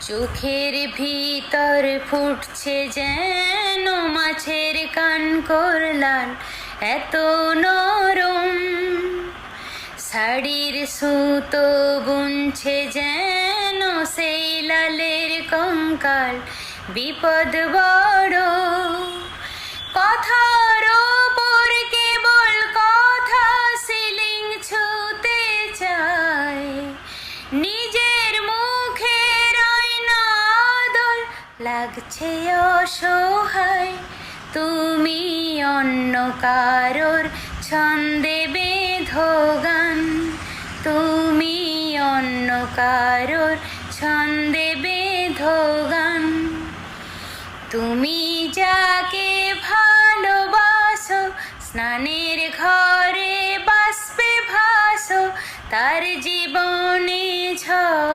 চোখের ভিতর ফুটছে যেন মাছের কান করলাল, এত নরম শাড়ির সুতো বুনছে যেন সেই লালের কঙ্কাল। বিপদ বড়, কথার ওপর কেবল কথা সিলিং ছুতে চায়, নিজের মুখের আয়না আদল লাগছে অসহায়। তুমি অন্য কারোর ছন্দে বেঁধো গান, তুমি অন্য কারোর ছন্দে বেঁধো গান। তুমি যাকে ভালোবাসো স্নানে